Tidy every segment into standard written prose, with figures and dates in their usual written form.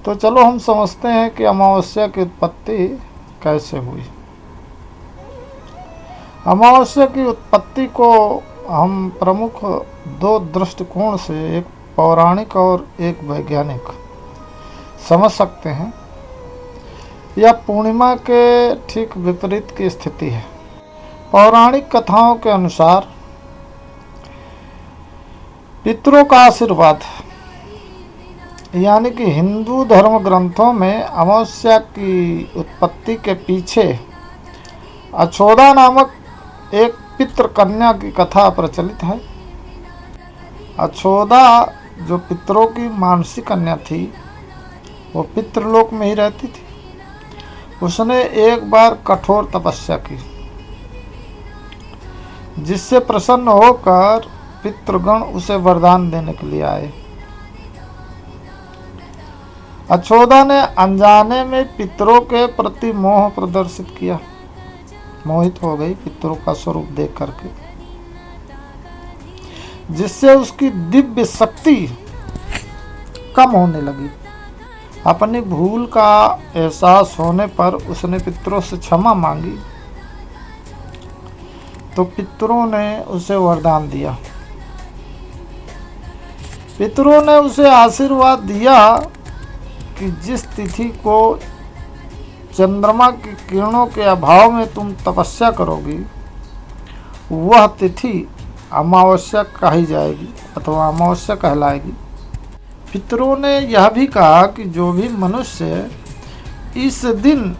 तो चलो हम समझते हैं कि अमावस्या की उत्पत्ति कैसे हुई। अमावस्या की उत्पत्ति को हम प्रमुख दो दृष्टिकोण से, एक पौराणिक और एक वैज्ञानिक, समझ सकते हैं। यह पूर्णिमा के ठीक विपरीत की स्थिति है। पौराणिक कथाओं के अनुसार पितरों का आशीर्वाद, यानी कि हिंदू धर्म ग्रंथों में अमावस्या की उत्पत्ति के पीछे अछोदा नामक एक पितृ कन्या की कथा प्रचलित है। अछोदा जो पितरों की मानसी कन्या थी, वो पितृलोक में ही रहती थी। उसने एक बार कठोर तपस्या की, जिससे प्रसन्न होकर पितृगण उसे वरदान देने के लिए आए। अछोदा ने अनजाने में पितरों के प्रति मोह प्रदर्शित किया, मोहित हो गई पितरों का स्वरूप देख करके, जिससे उसकी दिव्य शक्ति कम होने लगी। अपनी भूल का एहसास होने पर उसने पितरों से क्षमा मांगी, तो पितरों ने उसे वरदान दिया। पितरों ने उसे आशीर्वाद दिया कि जिस तिथि को चंद्रमा की किरणों के अभाव में तुम तपस्या करोगी, वह तिथि अमावस्या कही जाएगी अथवा अमावस्या कहलाएगी। पितरों ने यह भी कहा कि जो भी मनुष्य इस दिन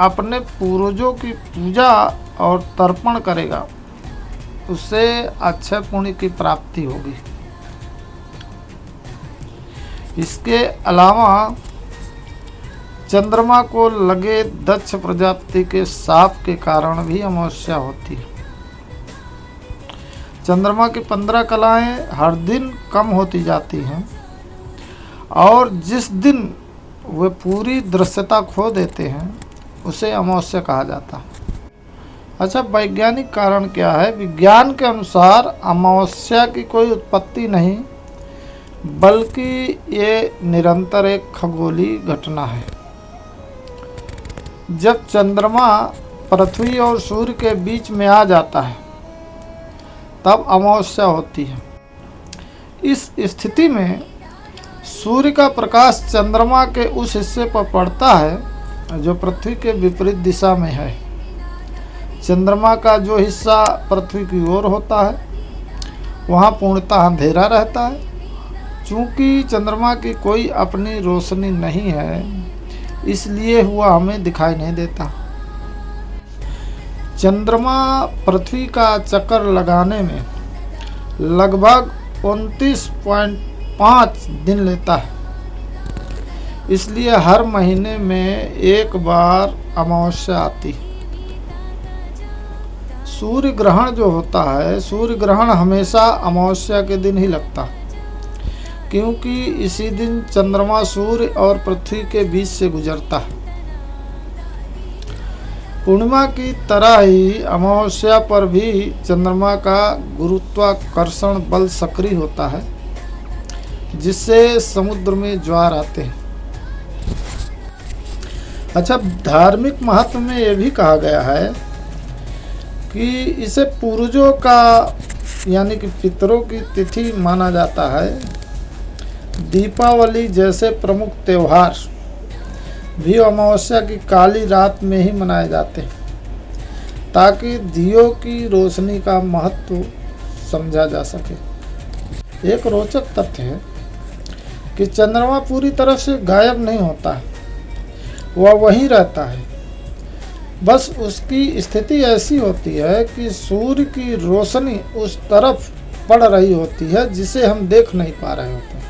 अपने पूर्वजों की पूजा और तर्पण करेगा, उसे अक्षय पुण्य की प्राप्ति होगी। इसके अलावा चंद्रमा को लगे दक्ष प्रजापति के शाप के कारण भी अमावस्या होती है। चंद्रमा की 15 कलाएं हर दिन कम होती जाती हैं और जिस दिन वे पूरी दृश्यता खो देते हैं, उसे अमावस्या कहा जाता है। अच्छा, वैज्ञानिक कारण क्या है? विज्ञान के अनुसार अमावस्या की कोई उत्पत्ति नहीं, बल्कि ये निरंतर एक खगोलीय घटना है। जब चंद्रमा पृथ्वी और सूर्य के बीच में आ जाता है, तब अमावस्या होती है। इस स्थिति में सूर्य का प्रकाश चंद्रमा के उस हिस्से पर पड़ता है जो पृथ्वी के विपरीत दिशा में है। चंद्रमा का जो हिस्सा पृथ्वी की ओर होता है, वहाँ पूर्णतः अंधेरा रहता है। चूँकि चंद्रमा की कोई अपनी रोशनी नहीं है, इसलिए वह हमें दिखाई नहीं देता। चंद्रमा पृथ्वी का चक्कर लगाने में लगभग 29.5 दिन लेता है। इसलिए हर महीने में एक बार अमावस्या आती है। सूर्य ग्रहण जो होता है, सूर्य ग्रहण हमेशा अमावस्या के दिन ही लगता है, क्योंकि इसी दिन चंद्रमा सूर्य और पृथ्वी के बीच से गुजरता है। पूर्णिमा की तरह ही अमावस्या पर भी चंद्रमा का गुरुत्वाकर्षण बल सक्रिय होता है, जिससे समुद्र में ज्वार आते हैं। अच्छा, धार्मिक महत्व में यह भी कहा गया है कि इसे पूर्वजों का, यानी कि पितरों की तिथि माना जाता है। दीपावली जैसे प्रमुख त्यौहार भी अमावस्या की काली रात में ही मनाए जाते हैं, ताकि दियों की रोशनी का महत्व समझा जा सके। एक रोचक तथ्य है कि चंद्रमा पूरी तरह से गायब नहीं होता है, वह वहीं रहता है। बस उसकी स्थिति ऐसी होती है कि सूर्य की रोशनी उस तरफ पड़ रही होती है जिसे हम देख नहीं पा रहे होते हैं।